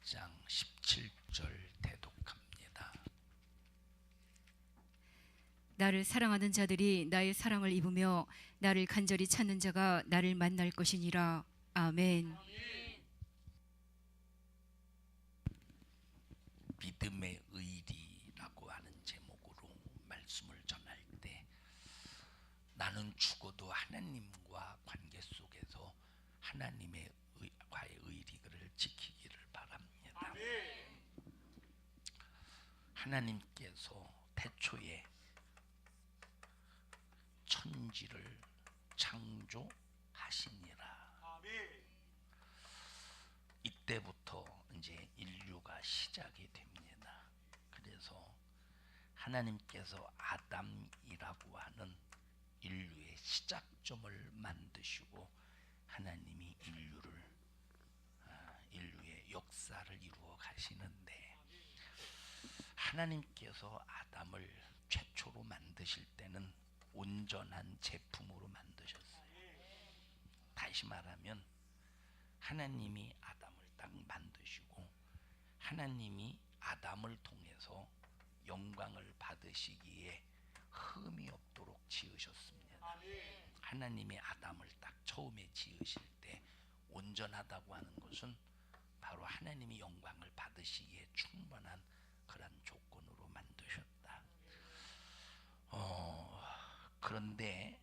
1장 17절 대독합니다. 나를 사랑하는 자들이 나의 사랑을 입으며 나를 간절히 찾는 자가 나를 만날 것이니라. 아멘. 믿음의 의리라고 하는 제목으로 말씀을 전할 때, 나는 죽어도 하나님과 관계 속에서 하나님의 과의 의리를 지키기를 바랍니다. 하나님께서 태초에 천지를 창조하시니라. 이때부터 이제 인류가 시작이 됩니다. 그래서 하나님께서 아담이라고 하는 인류의 시작점을 만드시고 하나님이 인류의 역사를 이루어 가시는데, 하나님께서 아담을 최초로 만드실 때는 온전한 제품으로 만드셨어요. 다시 말하면 하나님이 아담을 딱 만드시고 하나님이 아담을 통해서 영광을 받으시기에 흠이 없도록 지으셨습니다. 하나님이 아담을 딱 처음에 지으실 때 온전하다고 하는 것은 바로 하나님이 영광을 받으시기에 충분한 그런 조건으로 만드셨다. 그런데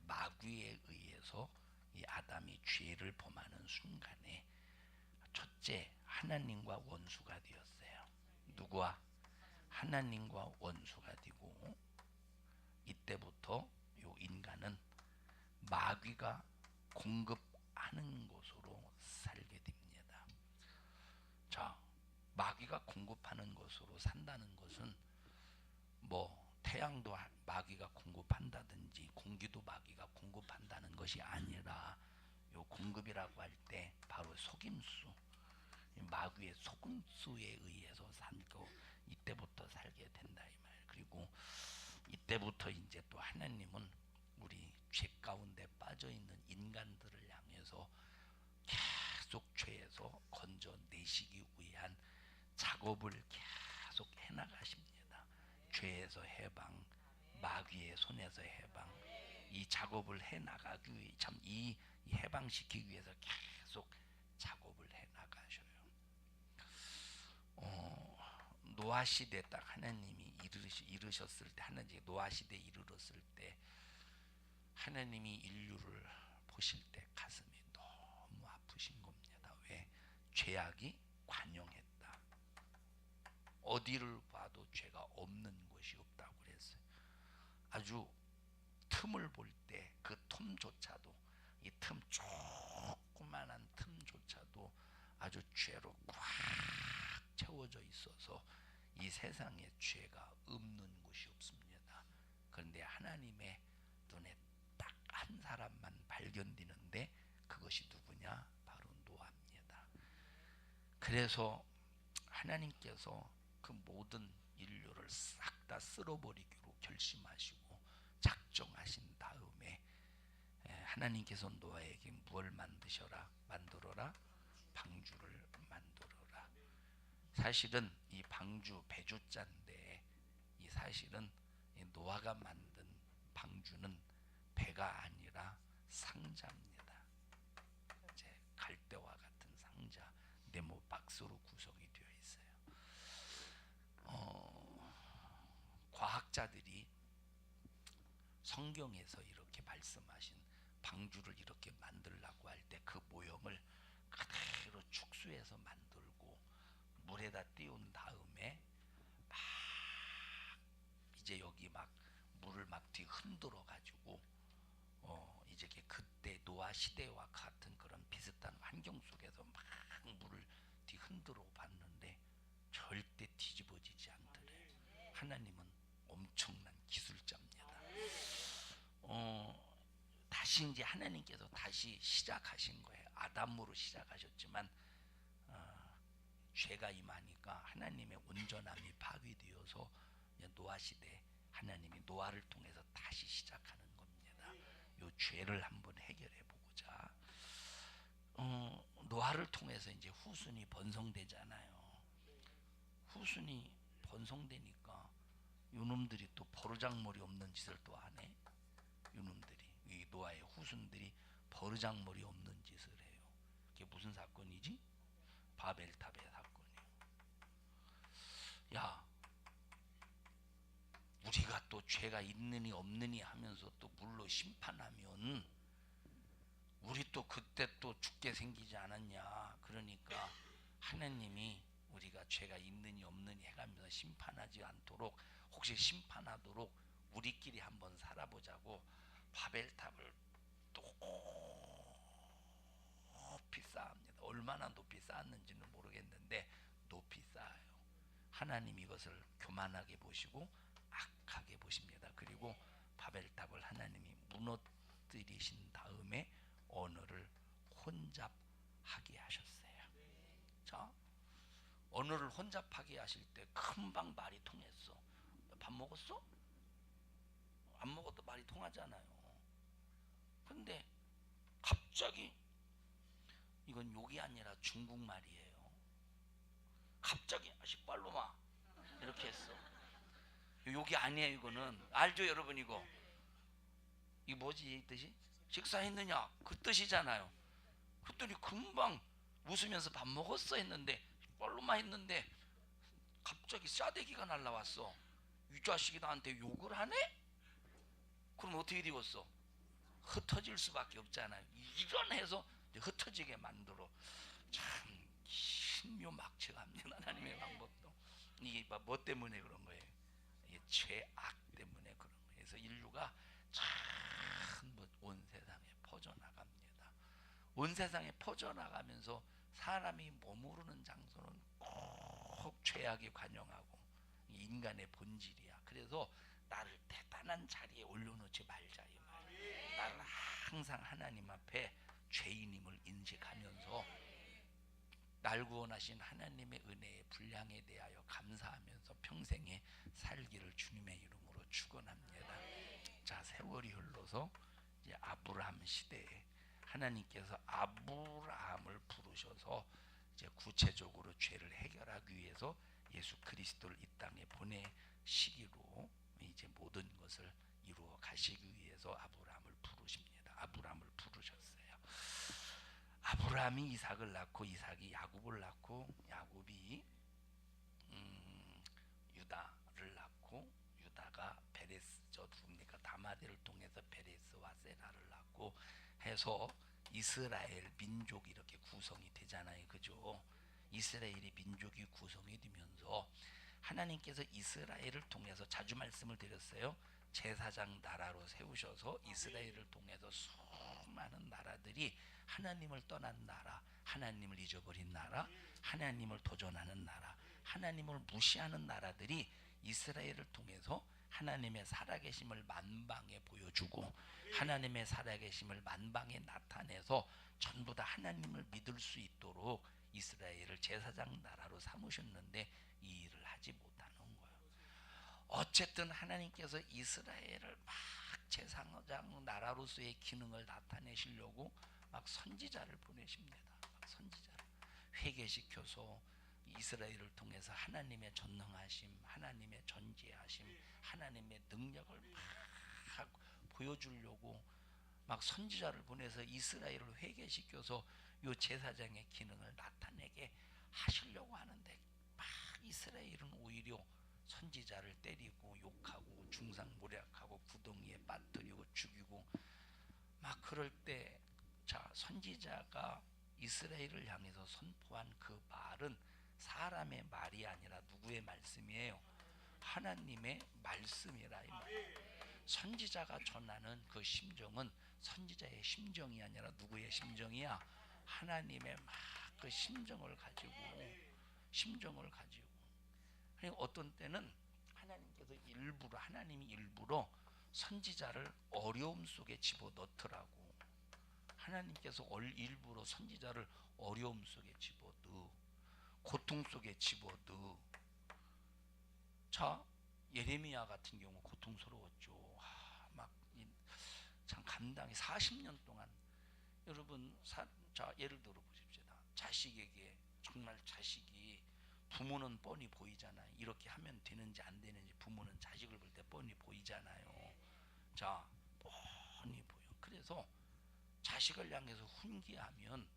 마귀에 의해서 이 아담이 죄를 범하는 순간에 첫째, 하나님과 원수가 되었어요. 누구와? 하나님과 원수가 되고, 이때부터 요 인간은 마귀가 공급하는 곳으로 살게 됩니다. 자, 마귀가 공급하는 것으로 산다는 것은 태양도 마귀가 공급한다든지 공기도 마귀가 공급한다는 것이 아니라, 요 공급이라고 할 때 바로 속임수, 마귀의 속임수에 의해서 살고 이때부터 살게 된다 이 말. 그리고 이때부터 이제 또 하나님은 우리 죄 가운데 빠져 있는 인간들을 향해서 계속 죄에서 건져내시기 위한 작업을 계속 해나가십니다. 죄에서 해방, 마귀의 손에서 해방, 이 작업을 해나가기 위해 이 해방시키기 위해서 계속 작업을 해나가셔요. 노아 시대 딱 하나님이 이르셨을 때, 하나님이 노아 시대에 이르렀을 때 하나님이 인류를 보실 때 가슴이 너무 아프신 겁니다. 왜? 죄악이 관영했다. 어디를 봐도 죄가 없는 곳이 없다고 그랬어요. 아주 틈을 볼 때 그 틈조차도, 이 틈 조그만한 틈조차도 아주 죄로 꽉 채워져 있어서 이 세상에 죄가 없는 곳이 없습니다. 그런데 하나님의 눈에 딱 한 사람만 발견되는데 그것이 누구냐? 바로 노아입니다. 그래서 하나님께서 그 모든 인류를 싹 다 쓸어버리기로 결심하시고 작정하신 다음에 하나님께서 노아에게 무엇을 만들어라? 방주를 만들어라. 사실은 이 방주 배주자인데, 이 사실은 이 노아가 만든 방주는 배가 아니라 상자입니다. 이제 갈대와 같은 상자, 네모 박스로 구성이 되어 있어요. 과학자들이 성경에서 이렇게 말씀하신 방주를 이렇게 만들려고 할 때 그 모형을 그대로 축소해서 만들고 물에다 띄운 다음에 막 이제 여기 막 물을 막 뒤 흔들어 가지고 이제 그때 노아 시대와 같은 그런 비슷한 환경 속에서 막 물을 뒤 흔들어 봤는데 절대 뒤집어지지 않더래. 하나님은 엄청난 기술자입니다. 다시 이제 하나님께서 다시 시작하신 거예요. 아담으로 시작하셨지만 죄가 임하니까 하나님의 온전함이 파괴되어서 노아 시대 하나님이 노아를 통해서 다시 시작하는 겁니다. 요 죄를 한번 해결해 보고자. 노아를 통해서 이제 후손이 번성되잖아요. 후손이 번성되니까 요놈들이 또 버르장머리 없는 짓을 또 하네. 요놈들이, 이 노아의 후손들이 버르장머리 없는 짓을 해요. 그게 무슨 사건이지? 바벨탑의 사건이에요. 야, 우리가 또 죄가 있느니 없느니 하면서 또 물로 심판하면 우리 또 그때 또 죽게 생기지 않았냐. 그러니까 하나님이 우리가 죄가 있느니 없느니 해가면서 심판하지 않도록, 혹시 심판하도록 우리끼리 한번 살아보자고 바벨탑을 높이 쌓습니다. 얼마나 높이 쌓았는지는 모르겠는데 높이 쌓아요. 하나님 이것을 교만하게 보시고 악하게 보십니다. 그리고 바벨탑을 하나님이 무너뜨리신 다음에 언어를 혼잡하게 하셨어요. 자, 언어를 혼잡하게 하실 때 금방 말이 통했어. 밥 먹었어? 안 먹어도 말이 통하잖아요. 근데 갑자기, 이건 욕이 아니라 중국말이에요. 갑자기 아시빨로마 이렇게 했어. 욕이 아니에요. 이거는 알죠 여러분? 이거 뭐지 이 뜻이? 식사했느냐 그 뜻이잖아요. 그랬더니 금방 웃으면서 밥 먹었어 했는데, 빨로마 했는데 갑자기 싸대기가 날라왔어. 이 자식이 나한테 욕을 하네? 그럼 어떻게 되었어? 흩어질 수밖에 없잖아요. 이런 해서 흩어지게 만들어. 참 신묘막측합니다. 하나님의 방법도. 이게 뭐 때문에 그런 거예요? 이게 죄악 때문에 그런 거예요. 그래서 인류가 전부 온 세상에 퍼져나갑니다. 온 세상에 퍼져나가면서 사람이 머무르는 장소는 꼭 죄악이 관영하고 인간의 본질이야. 그래서 나를 대단한 자리에 올려놓지 말자 이 말이야. 나는 항상 하나님 앞에 죄인임을 인식하면서 날 구원하신 하나님의 은혜의 분량에 대하여 감사하면서 평생에 살기를 주님의 이름으로 축원합니다. 자, 세월이 흘러서 이제 아브라함 시대에 하나님께서 아브라함을 부르셔서 이제 구체적으로 죄를 해결하기 위해서 예수 그리스도를 이 땅에 보내시기로 이제 모든 것을 이루어 가시기 위해서 아브라함을 부르십니다. 아브라함을 부르셨어요. 아브라함이 이삭을 낳고 이삭이 야곱을 낳고 야곱이 유다를 낳고 유다가 베레스, 저 누굽니까, 다마데를 통해서 베레스와 세라를 낳고 해서 이스라엘 민족이 이렇게 구성이 되잖아요. 그죠? 이스라엘이 민족이 구성이 되면서 하나님께서 이스라엘을 통해서 자주 말씀을 드렸어요. 제사장 나라로 세우셔서 이스라엘을 통해서 수많은 나라들이 하나님을 떠난 나라, 하나님을 잊어버린 나라, 하나님을 도전하는 나라, 하나님을 무시하는 나라들이 이스라엘을 통해서 하나님의 살아계심을 만방에 보여주고 하나님의 살아계심을 만방에 나타내서 전부 다 하나님을 믿을 수 있도록 이스라엘을 제사장 나라로 삼으셨는데 이 일을 하지 못하는 거예요. 어쨌든 하나님께서 이스라엘을 막 제사장 나라로서의 기능을 나타내시려고 막 선지자를 보내십니다. 막 선지자를 회개시켜서 이스라엘을 통해서 하나님의 전능하심, 하나님의 전지하심, 하나님의 능력을 막 보여주려고 막 선지자를 보내서 이스라엘을 회개시켜서 요 제사장의 기능을 나타내게 하시려고 하는데 막 이스라엘은 오히려 선지자를 때리고 욕하고 중상모략하고 구덩이에 빠뜨리고 죽이고 막 그럴 때, 자, 선지자가 이스라엘을 향해서 선포한 그 말은 사람의 말이 아니라 누구의 말씀이에요? 하나님의 말씀이라. 선지자가 전하는 그 심정은 선지자의 심정이 아니라 누구의 심정이야? 하나님의 막 그 심정을 가지고 그러니까 어떤 때는 하나님이 일부러 선지자를 어려움 속에 집어넣더라고. 하나님께서 일부러 선지자를 어려움 속에 집어넣어, 고통 속에 집어넣어. 자, 예레미야 같은 경우 고통스러웠죠. 막 참 감당이 40년 동안. 여러분, 자, 예를 들어 보십시다. 자식에게 정말 자식이 부모는 뻔히 보이잖아요. 이렇게 하면 되는지 안 되는지 부모는 자식을 볼 때 뻔히 보이잖아요. 자, 뻔히 보여. 그래서 자식을 향해서 훈계하면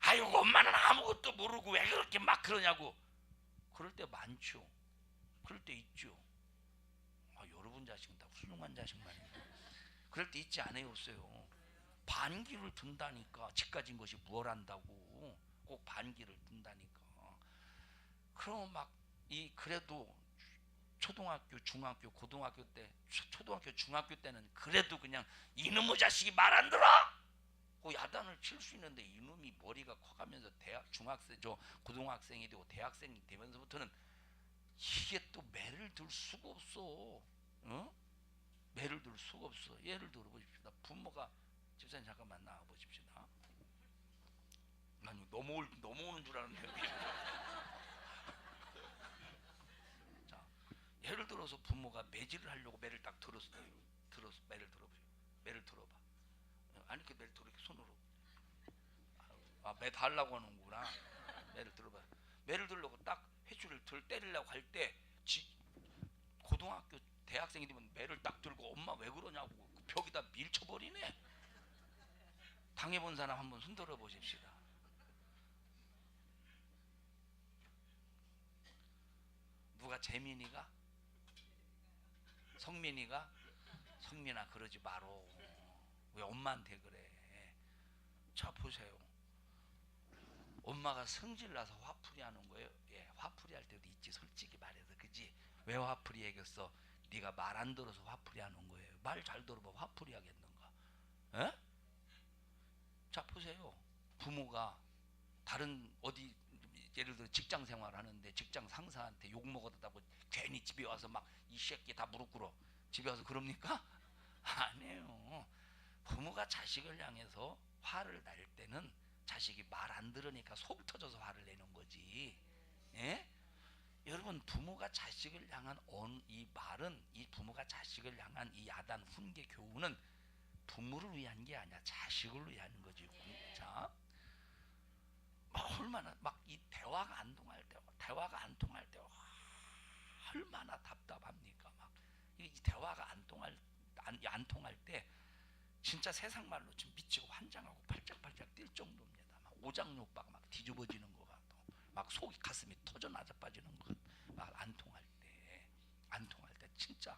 아이고 엄마는 아무것도 모르고 왜 그렇게 막 그러냐고 그럴 때 많죠. 그럴 때 있죠. 여러분 자식은 다 훌륭한 자식만이에요. 그럴 때 있지 않아요? 없어요? 반기를 든다니까. 집 가진 것이 뭘 한다고. 꼭 반기를 든다니까. 그럼 막 그래도 초등학교, 중학교, 고등학교 때, 초등학교, 중학교 때는 그래도 그냥 이놈의 자식이 말 안 들어! 그 야단을 칠 수 있는데 이놈이 머리가 커가면서 중학생, 고등학생이 되고 대학생이 되면서부터는 이게 또 매를 들 수가 없어. 어? 매를 들 수가 없어. 예를 들어 보십시다. 부모가 집사님 잠깐만 나와 보십시다. 난 넘어오는 줄 알았는데. 자, 예를 들어서 부모가 매질을 하려고 매를 딱 들었어. 매를 들어보세요. 매를 들어봐. 아니 그 매를 들어 이렇게 손으로. 매 달라고 하는구나. 매를 들어봐. 매를 들려고 딱 회초리를 때리려고 할 때 고등학교 대학생이 되면 매를 딱 들고 엄마 왜 그러냐고 그 벽에다 밀쳐버리네. 당해본 사람 한번 손들어 보십시다. 누가 재민이가? 성민이가? 성민아 그러지 마로. 왜 엄마한테 그래? 자 보세요. 엄마가 성질나서 화풀이 하는 거예요. 예, 화풀이 할 때도 있지 솔직히 말해서. 그지? 왜 화풀이 하겠어? 네가 말 안 들어서 화풀이 하는 거예요. 말 잘 들어봐 화풀이 하겠는가? 에? 자 보세요. 부모가 다른 어디 예를 들어 직장 생활을 하는데 직장 상사한테 욕 먹었다고 괜히 집에 와서 막 이 새끼 다 무릎 꿇어 집에 와서 그럽니까? 아니에요. 부모가 자식을 향해서 화를 낼 때는 자식이 말 안 들으니까 속 터져서 화를 내는 거지. 예? 여러분 부모가 자식을 향한 이 말은 이 부모가 자식을 향한 이 야단 훈계 교훈은 부모를 위한 게 아니야 자식을 위한 거지. 자, 얼마나 막 이 대화가 안 통할 때 얼마나 답답합니까? 막 이 대화가 안 통할 때 진짜 세상 말로 좀 미치고 환장하고 팔짝팔짝 뛸 정도입니다. 막 오장육박 막 뒤집어지는 것 같고 막 속이 가슴이 터져 나자 빠지는 것 막 안 통할 때 진짜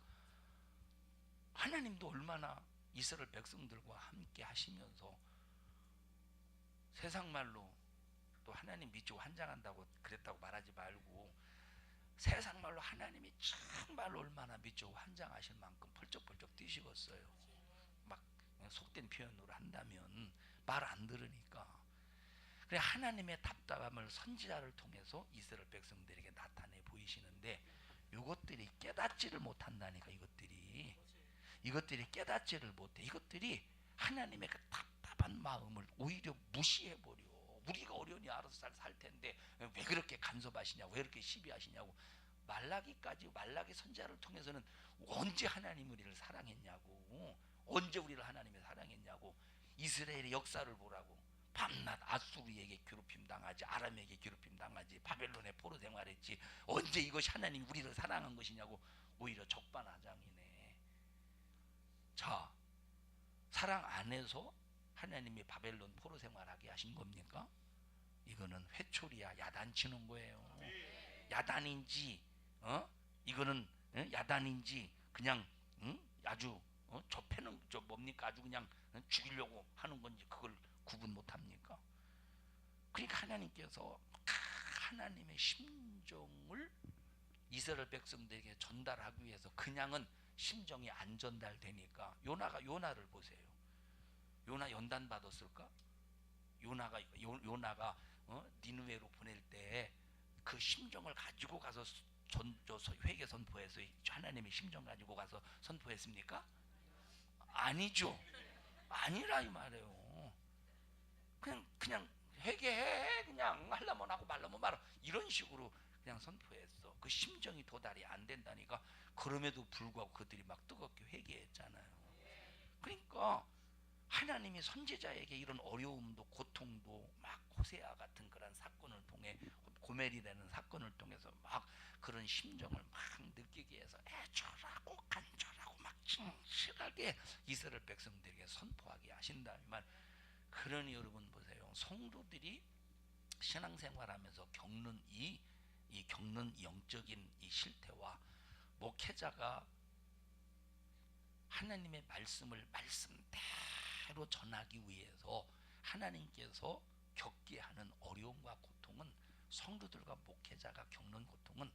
하나님도 얼마나 이스라엘 백성들과 함께 하시면서 세상 말로 또 하나님 미치고 환장한다고 그랬다고 말하지 말고 세상 말로 하나님이 정말로 얼마나 미치고 환장하실 만큼 펄쩍펄쩍 뛰시겠어요. 막 속된 표현으로 한다면 말 안 들으니까. 그래 하나님의 답답함을 선지자를 통해서 이스라엘 백성들에게 나타내 보이시는데 이것들이 깨닫지를 못한다니까. 이것들이 깨닫지를 못해. 이것들이 하나님의 그 답답한 마음을 오히려 무시해버려. 우리가 어려우니 알아서 살 텐데 왜 그렇게 간섭하시냐고, 왜 그렇게 시비하시냐고. 말라기 선지자를 통해서는 언제 하나님 우리를 사랑했냐고, 언제 우리를 하나님이 사랑했냐고. 이스라엘의 역사를 보라고. 밤낮 아수르에게 괴롭힘 당하지, 아람에게 괴롭힘 당하지, 바벨론에 포로 생활했지. 언제 이것이 하나님 우리를 사랑한 것이냐고. 오히려 적반하장이네. 자, 사랑 안에서 하나님이 바벨론 포로 생활하게 하신 겁니까? 이거는 회초리야. 야단치는 거예요. 야단인지 이거는 야단인지 그냥 아주 좁혀는 뭡니까? 아주 그냥 죽이려고 하는 건지 그걸 구분 못합니까? 그러니까 하나님께서 하나님의 심정을 이스라엘 백성들에게 전달하기 위해서 그냥은 심정이 안 전달되니까 요나를 보세요. 요나 연단 받았을까? 요나가 니느웨로 보낼 때 그 심정을 가지고 가서 회개 선포해서 하나님의 심정 가지고 가서 선포했습니까? 아니죠. 아니라 이 말이에요. 그냥 회개해. 그냥 하려면 하고 말려면 말아. 이런 식으로 그냥 선포했어. 그 심정이 도달이 안 된다니까. 그럼에도 불구하고 그들이 막 뜨겁게 회개했잖아요. 그러니까 하나님이 선지자에게 이런 어려움도 고통도 막 호세아 같은 그런 사건을 통해, 고멜이라는 사건을 통해서 막 그런 심정을 막 느끼게 해서 애절하고 간절하고 막 진실하게 이스라엘 백성들에게 선포하게 하신다면, 그러니 여러분 보세요. 성도들이 신앙생활하면서 겪는 이 겪는 영적인 이 실태와 목회자가 하나님의 말씀을 말씀대로 전하기 위해서 하나님께서 겪게 하는 어려움과 고통은, 성도들과 목회자가 겪는 고통은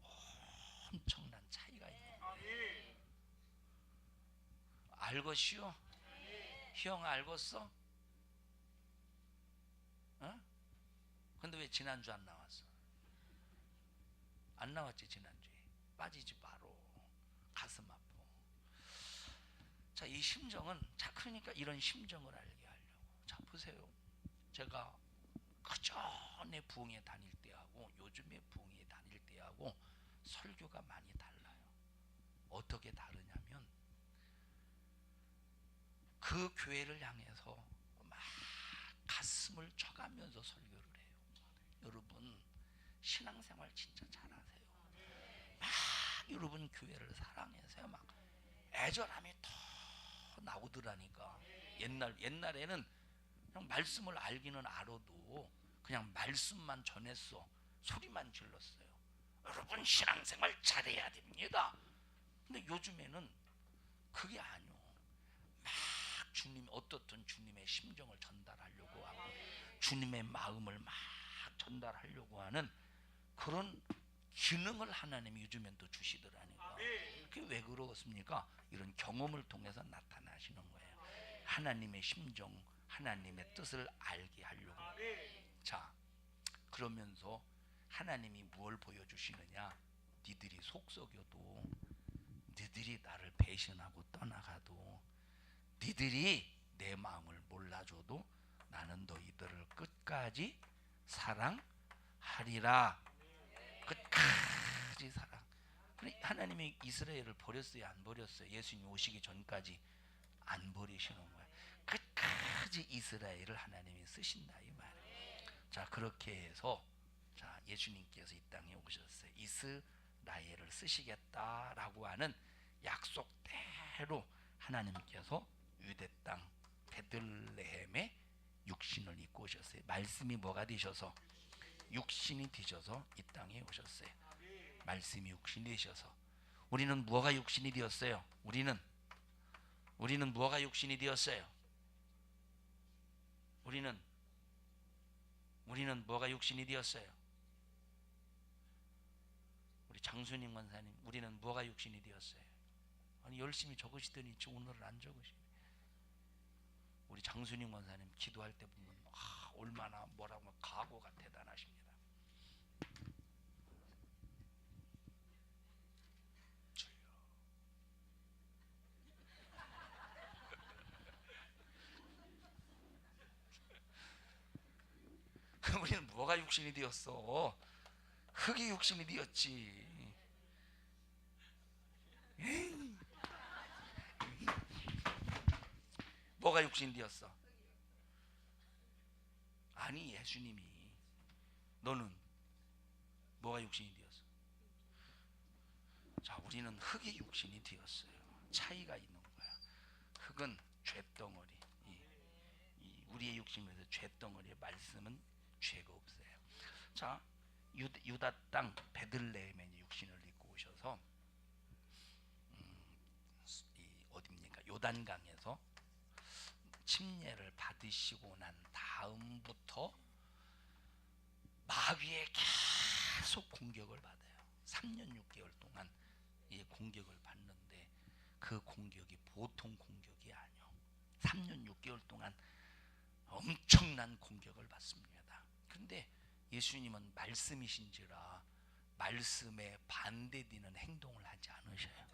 엄청난 차이가 있는 거예요. 알겠시오? 형 알겠어? 어? 근데 왜 지난주 안 나왔어? 안 나왔지. 지난주에 빠지지 마로. 가슴 아파. 자, 이 심정은, 자, 그러니까 이런 심정을 알게 하려고. 자, 보세요. 제가 그전에 부흥회 다닐 때하고 요즘에 부흥회 다닐 때하고 설교가 많이 달라요. 어떻게 다르냐면, 그 교회를 향해서 막 가슴을 쳐가면서 설교를 해요. 여러분 신앙생활 진짜 잘하세요. 막 여러분 교회를 사랑해서요. 막 애절함이 더 나오더라니까. 옛날에는 그냥 말씀을 알기는 알아도 그냥 말씀만 전했어. 소리만 질렀어요. 여러분 신앙생활 잘해야 됩니다. 근데 요즘에는 그게 아니오. 막 주님, 어떻든 주님의 심정을 전달하려고 하고 주님의 마음을 막 전달하려고 하는 그런 기능을 하나님이 요즘엔 또 주시더라니까. 그게 왜 그렇습니까? 이런 경험을 통해서 나타나시는 거예요. 하나님의 심정, 하나님의 뜻을 알게 하려고. 자, 그러면서 하나님이 무엇을 보여주시느냐? 니들이 속썩여도, 니들이 나를 배신하고 떠나가도, 니들이 내 마음을 몰라줘도 나는 너희들을 끝까지 사랑하리라. 끝까지 사랑. 하나님이 이스라엘을 버렸어요? 안 버렸어요? 예수님 오시기 전까지 안 버리시는 거예요. 끝까지 이스라엘을 하나님이 쓰신다 이 말이에요. 자, 그렇게 해서 자, 예수님께서 이 땅에 오셨어요. 이스라엘을 쓰시겠다라고 하는 약속대로 하나님께서 유대 땅 베들레헴에 육신을 입고 오셨어요. 말씀이 뭐가 되셔서? 육신이 되셔서 이 땅에 오셨어요. 말씀이 육신이 되셔서. 우리는 뭐가 육신이 되었어요? 우리는 뭐가 육신이 되었어요? 우리는 뭐가 육신이 되었어요? 우리 장수님 권사님, 우리는 뭐가 육신이 되었어요? 아니 열심히 적으시더니 오늘은 안 적으시네. 우리 장수님 권사님 기도할 때 보면 얼마나 뭐라고 각오가 대단하십니다. 우리는 뭐가 육신이 되었어? 흙이 육신이 되었지. 뭐가 육신이 되었어? 아니 예수님이. 너는 뭐가 육신이 되었어? 자, 우리는 흙이 육신이 되었어요. 차이가 있는 거야. 흙은 죄덩어리. 우리의 육신에서 죄덩어리의 말씀은 죄가 없어요. 자, 유다 땅 베들레헴에 육신을 입고 오셔서 어디입니까? 요단강에서 침례를 받으시고 난 다음부터 마귀에 계속 공격을 받아요. 3년 6개월 동안 이 공격을 받는데 그 공격이 보통 공격이 아니요. 3년 6개월 동안 엄청난 공격을 받습니다. 그런데 예수님은 말씀이신지라 말씀에 반대되는 행동을 하지 않으셔요.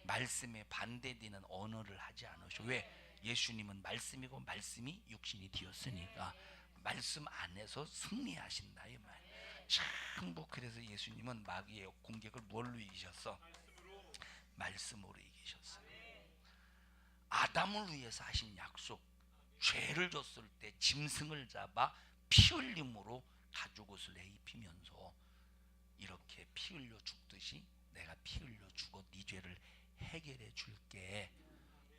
말씀에 반대되는 언어를 하지 않으셔. 왜? 예수님은 말씀이고 말씀이 육신이 되었으니까 말씀 안에서 승리하신다 이 말. 전부. 그래서 예수님은 마귀의 공격을 뭘로 이기셨어? 말씀으로 이기셨어. 아담을 위해서 하신 약속, 죄를 줬을 때 짐승을 잡아 피 흘림으로 가죽옷을 내입히면서 이렇게 피 흘려 죽듯이 내가 피 흘려 죽어 네 죄를 해결해 줄게.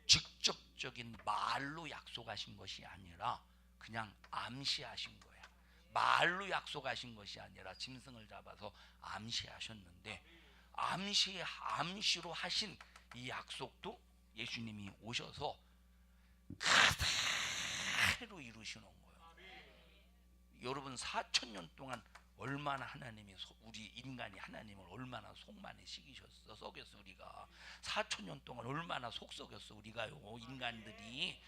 직접적인 말로 약속하신 것이 아니라 그냥 암시하신 거야. 말로 약속하신 것이 아니라 짐승을 잡아서 암시하셨는데, 암시로 하신 이 약속도 예수님이 오셔서 그대로 이루시는 거예요. 여러분 4,000년 동안 얼마나 하나님이 우리 인간이 하나님을 얼마나 속 많이 속였어. 우리가 4,000년 동안 얼마나 속 썩였어 우리가요, 인간들이.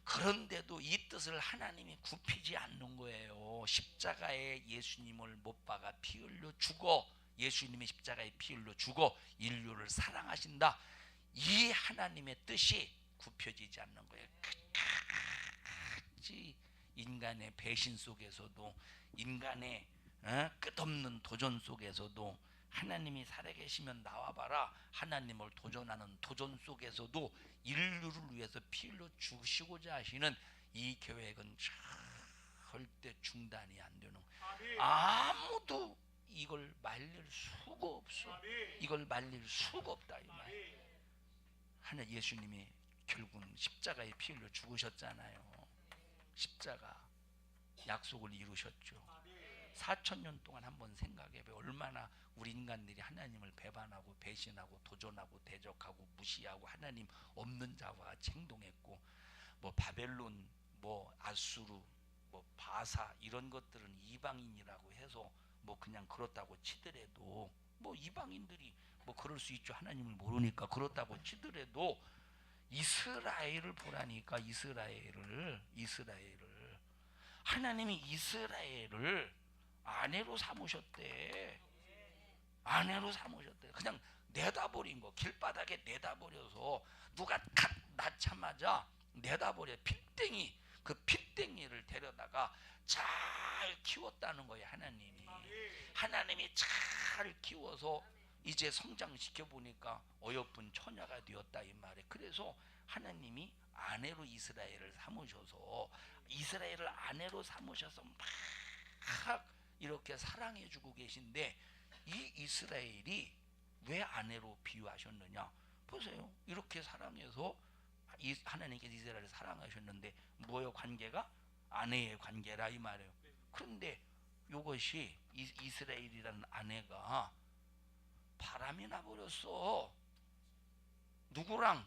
그런데도 이 뜻을 하나님이 굽히지 않는 거예요. 십자가에 예수님을 못 박아 피 흘려 죽어, 예수님이 십자가에 피 흘려 죽어 인류를 사랑하신다, 이 하나님의 뜻이 굽혀지지 않는 거예요. 끝까지 인간의 배신 속에서도, 인간의 끝없는 도전 속에서도, 하나님이 살아계시면 나와봐라, 하나님을 도전하는 도전 속에서도 인류를 위해서 피 흘려 주시고자 하시는 이 계획은 절대 중단이 안 되는 거예요. 아무도 이걸 말릴 수가 없어. 이걸 말릴 수가 없다 이 말. 하나 예수님이 결국은 십자가에 피 흘려 죽으셨잖아요. 십자가 약속을 이루셨죠. 4,000년 동안 한번 생각해봐요. 얼마나 우리 인간들이 하나님을 배반하고 배신하고 도전하고 대적하고 무시하고 하나님 없는 자와 같이 행동했고, 뭐 바벨론, 뭐 아수르, 뭐 바사 이런 것들은 이방인이라고 해서 뭐 그냥 그렇다고 치더라도, 뭐 이방인들이 뭐 그럴 수 있죠. 하나님을 모르니까. 그렇다고 치더라도 이스라엘을 보라니까. 이스라엘을 하나님이 이스라엘을 아내로 삼으셨대. 아내로 삼으셨대. 그냥 내다버린 거, 길바닥에 내다버려서 누가 갓 낳자마자 내다버려. 핏땡이, 그 핏땡이를 데려다가 잘 키웠다는 거예요. 하나님이 잘 키워서 이제 성장시켜 보니까 어여쁜 처녀가 되었다 이 말에. 그래서 하나님이 아내로 이스라엘을 삼으셔서, 이스라엘을 아내로 삼으셔서 막 이렇게 사랑해주고 계신데, 이 이스라엘이 왜 아내로 비유하셨느냐? 보세요. 이렇게 사랑해서 하나님께서 이스라엘을 사랑하셨는데 뭐요? 관계가 아내의 관계라 이 말이에요. 그런데 이것이 이스라엘이라는 아내가 바람이 나버렸어. 누구랑?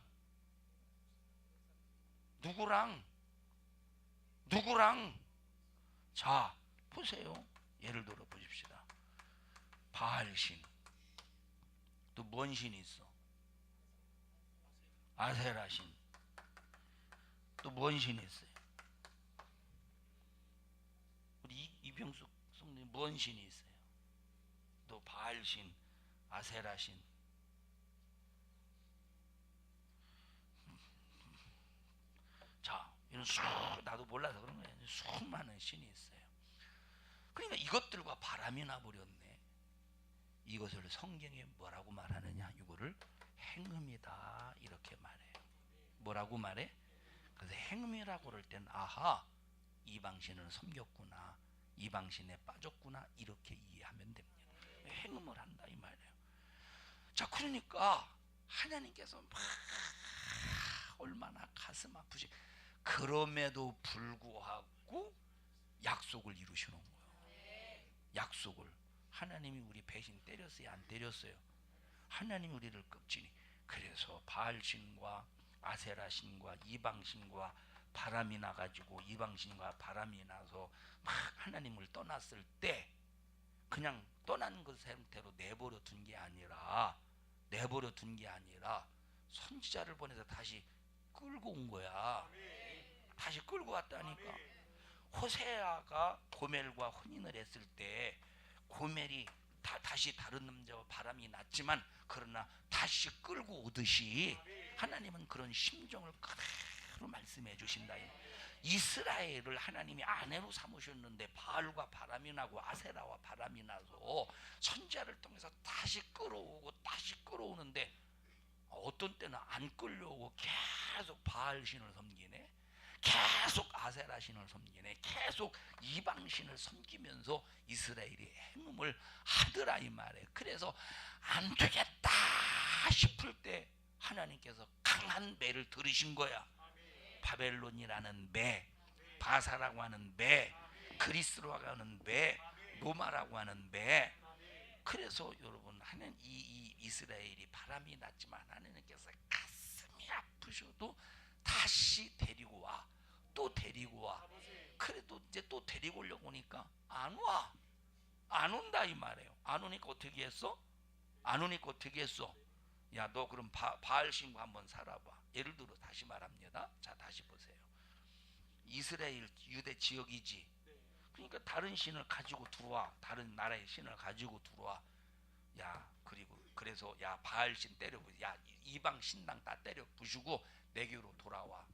자, 보세요. 예를 들어 보십시다. 바알신. 또 뭔 신이 있어? 아세라신. 또 뭔 신이 있어요? 우리 이병숙 성님 뭔 신이 있어요? 또 바알신, 아세라신. 자, 이런 나도 몰라서 그런 거예요. 수많은 신이 있어요. 그러니까 이것들과 바람이 나버렸네. 이것을 성경에 뭐라고 말하느냐? 이거를 행음이다 이렇게 말해요. 뭐라고 말해? 그래서 행음이라고 그럴 땐 아하, 이방신을 섬겼구나, 이방신에 빠졌구나 이렇게 이해하면 됩니다. 행음을 한다 이 말이에요. 자, 그러니까 하나님께서 막 얼마나 가슴 아프시, 그럼에도 불구하고 약속을 이루시는 거예요. 약속을. 하나님이 우리 배신 때렸어요? 안 때렸어요? 하나님이 우리를 껍질이. 그래서 바알신과 아세라신과 이방신과 바람이 나가지고, 이방신과 바람이 나서 막 하나님을 떠났을 때 그냥 떠난 것 상태로 내버려 둔 게 아니라 선지자를 보내서 다시 끌고 온 거야. 다시 끌고 왔다니까. 호세아가 고멜과 혼인을 했을 때 고멜이 다시 다른 남자와 바람이 났지만, 그러나 다시 끌고 오듯이 하나님은 그런 심정을 그대로 말씀해 주신다. 이스라엘을 하나님이 아내로 삼으셨는데 바알과 바람이 나고 아세라와 바람이 나서 선지자를 통해서 다시 끌어오는데, 어떤 때는 안 끌려오고 계속 바알 신을 섬기네. 계속 아세라 신을 섬기네. 계속 이방 신을 섬기면서 이스라엘이 행음을 하더라 이 말이에요. 그래서 안 되겠다 싶을 때 하나님께서 강한 매를 들으신 거야. 바벨론이라는 매, 바사라고 하는 매, 그리스라고 하는 매, 로마라고 하는 매. 그래서 여러분 하는 이 이스라엘이 바람이 났지만 하나님께서 가슴이 아프셔도 다시 데리고 와. 또 데리고 와. 그래도 이제 또 데리고 오려고 하니까 안 와. 안 온다 이 말이에요. 안 오니까 어떻게 했어? 안 오니까 어떻게 했어? 야, 너 그럼 바알 신과 한번 살아봐. 예를 들어 다시 말합니다. 자, 다시 보세요. 이스라엘 유대 지역이지. 그러니까 다른 신을 가지고 들어와. 다른 나라의 신을 가지고 들어와. 야, 그래서 야, 바알 신 때려 부수. 야, 이방 신당 다 때려 부수고 내게로 돌아와.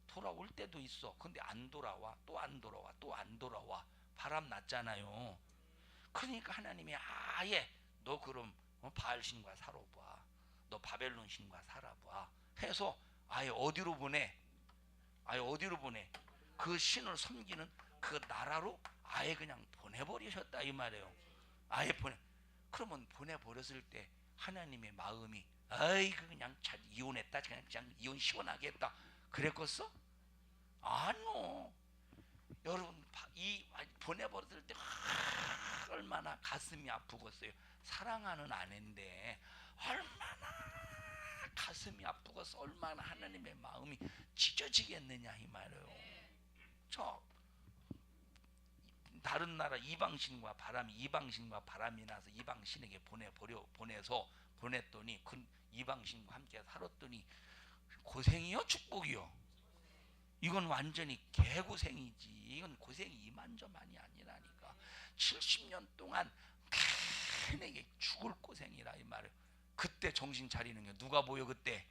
돌아올 때도 있어. 근데 안 돌아와. 또 안 돌아와. 또 안 돌아와. 바람 났잖아요. 그러니까 하나님이 아예 너 그럼 바알 신과 살아봐. 너 바벨론 신과 살아봐. 해서 아예 어디로 보내? 아예 어디로 보내? 그 신을 섬기는 그 나라로 아예 그냥 보내버리셨다 이 말이에요. 아예 보내. 그러면 보내버렸을 때 하나님의 마음이 아이 그냥 이혼했다. 그냥 이혼 시원하게 했다. 그랬겠어? 아니요. 여러분 이 보내버렸을 때 얼마나 가슴이 아프겠어요. 사랑하는 아내인데 얼마나 가슴이 아프겠어. 얼마나 하나님의 마음이 찢어지겠느냐 이 말이에요. 저 다른 나라 이방신과 바람이 나서 이방신에게 보내서 보냈더니 그 이방신과 함께 살았더니 고생이요 축복이요? 이건 완전히 개고생이지. 이건 고생이 이만저만이 아니라니까. 70년 동안 내게 죽을 고생이라 이 말이에요. 그때 정신 차리는 게 누가 보여? 그때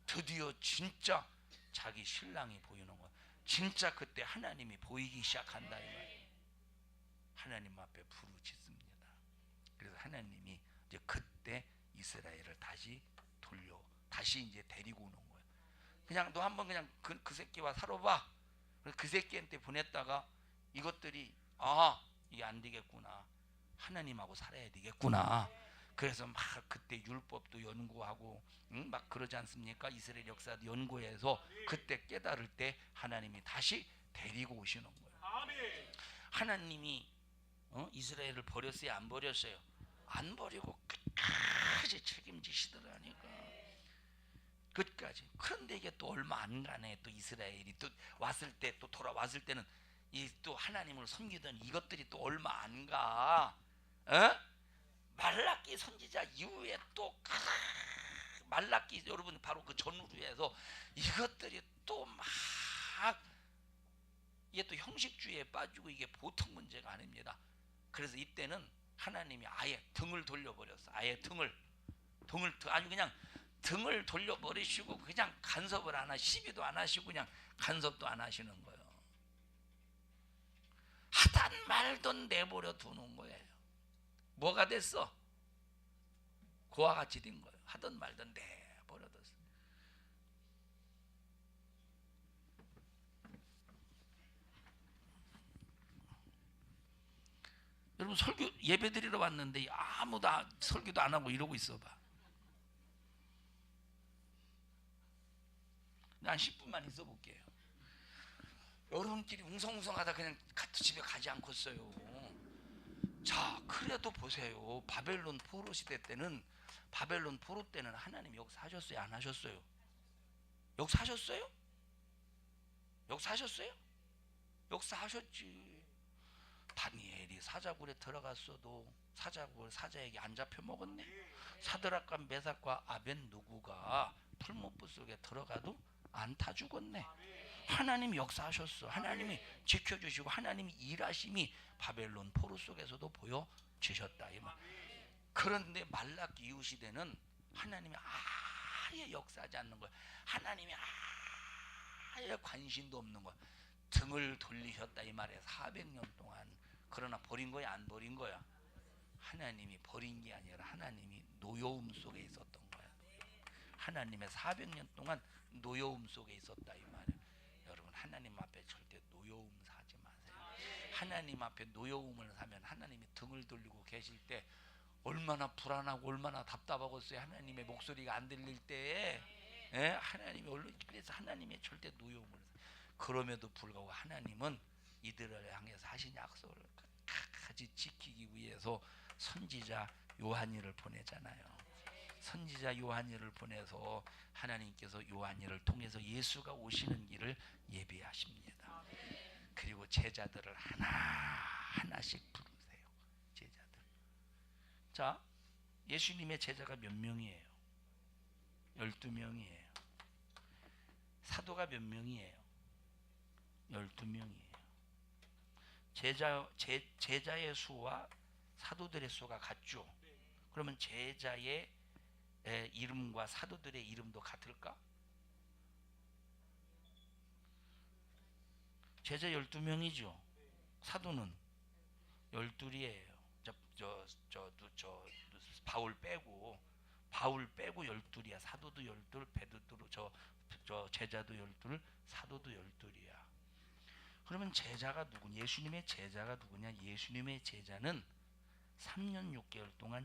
드디어 진짜 자기 신랑이 보이는 거야. 진짜 그때 하나님이 보이기 시작한다 이 말이에요. 하나님 앞에 부르짖습니다. 그래서 하나님이 이제 그때 이스라엘을 다시 이제 데리고 오는 거예요. 그냥 너 한번 그냥 그 새끼와 살아봐. 그 새끼한테 보냈다가 이것들이 이게 안 되겠구나. 하나님하고 살아야 되겠구나. 그래서 막 그때 율법도 연구하고 막 그러지 않습니까? 이스라엘 역사도 연구해서 그때 깨달을 때 하나님이 다시 데리고 오시는 거예요. 하나님이 이스라엘을 버렸어요? 안 버렸어요? 안 버리고 끝까지 책임지시더라니까. 끝까지. 그런데 이게 또 얼마 안 가네. 또 이스라엘이 또 왔을 때 또 돌아왔을 때는 이 또 하나님을 섬기던 이것들이 또 얼마 안 가. 말라기 선지자 이후에 또 말라기 여러분 바로 그 전후에서 이것들이 또 막 이게 또 형식주의에 빠지고 이게 보통 문제가 아닙니다. 그래서 이때는 하나님이 아예 등을 돌려버렸어. 아예 아주 그냥 등을 돌려버리시고 그냥 간섭을 안 시비도 안 하시고 그냥 간섭도 안 하시는 거예요. 하단 말던 내버려 두는 거예요. 뭐가 됐어? 그와 같이 된 거예요. 하던 말던 내버려 뒀어. 여러분 설교 예배 드리러 왔는데 아무도 설교도 안 하고 이러고 있어 봐. 난 10분만 있어 볼게요. 여러분끼리 웅성웅성하다 그냥 집에 가지 않겠어요. 자, 그래도 보세요. 바벨론 포로 시대 때는 바벨론 포로 때는 하나님 역사하셨어요? 안 하셨어요? 역사하셨어요? 역사하셨어요? 역사하셨지. 다니엘이 사자굴에 들어갔어도 사자에게 안 잡혀 먹었네. 사드락과 메삭과 아벤누고가 풀무불 속에 들어가도 안 타 죽었네. 하나님이 역사하셨어. 하나님이 지켜주시고 하나님이 일하심이 바벨론 포로 속에서도 보여지셨다. 그런데 말라기 이후 시대는 하나님이 아예 역사하지 않는 거야. 하나님이 아예 관심도 없는 거야. 등을 돌리셨다 이 말이야. 400년 동안. 그러나 버린 거야 안 버린 거야? 하나님이 버린 게 아니라 하나님이 노여움 속에 있었던 거야. 하나님의 400년 동안 노여움 속에 있었다 이 말이야. 여러분 하나님 앞에 절대 노여움 사지 마세요. 하나님 앞에 노여움을 사면 하나님이 등을 돌리고 계실 때 얼마나 불안하고 얼마나 답답하겠어요. 하나님의 목소리가 안 들릴 때에. 예? 하나님이 그래서 하나님의 절대 노여움을 그럼에도 불구하고 하나님은 이들을 향해서 하신 약속을 끝까지 지키기 위해서 선지자 요한이를 보내잖아요. 선지자 요한이를 보내서 하나님께서 요한이를 통해서 예수가 오시는 길을 예비하십니다. 그리고 제자들을 하나씩 부르세요. 제자들. 자, 예수님의 제자가 몇 명이에요? 12명이에요. 사도가 몇 명이에요? 12명이에요. 제자의 수와 사도들의 수가 같죠? 그러면 제자의 이름과 사도들의 이름도 같을까? 제자 12명이죠. 사도는 12이에요. 바울 빼고 12이야. 사도도 12, 베드로 제자도 12, 사도도 12이야. 그러면 제자가 누구냐? 예수님의 제자가 누구냐? 예수님의 제자는 3년 6개월 동안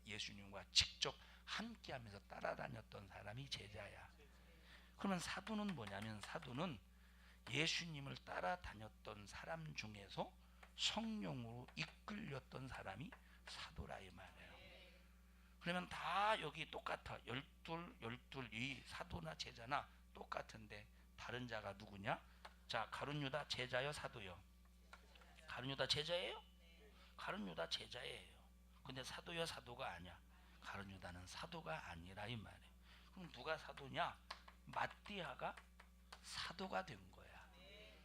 예수님과 직접 함께하면서 따라다녔던 사람이 제자야. 그러면 사도는 뭐냐면 사도는 예수님을 따라다녔던 사람 중에서 성령으로 이끌렸던 사람이 사도라 이 말이에요. 그러면 다 여기 똑같아. 12 이 사도나 제자나 똑같은데 다른 자가 누구냐? 자, 가룟 유다 제자요, 사도요? 가룟 유다 제자예요? 가룟 유다 제자예요. 근데 사도요, 사도가 아니야. 가룟 유다는 사도가 아니라 이 말이에요. 그럼 누가 사도냐? 마띠아가 사도가 된 거야.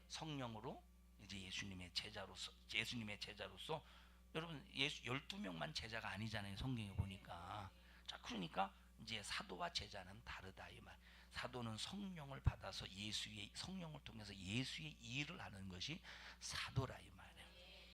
성령으로 이제 예수님의 제자로서 여러분 12명만 제자가 아니잖아요. 성경에 보니까. 자, 그러니까 이제 사도와 제자는 다르다 이 말. 사도는 성령을 받아서 성령을 통해서 예수의 일을 하는 것이 사도라 이 말.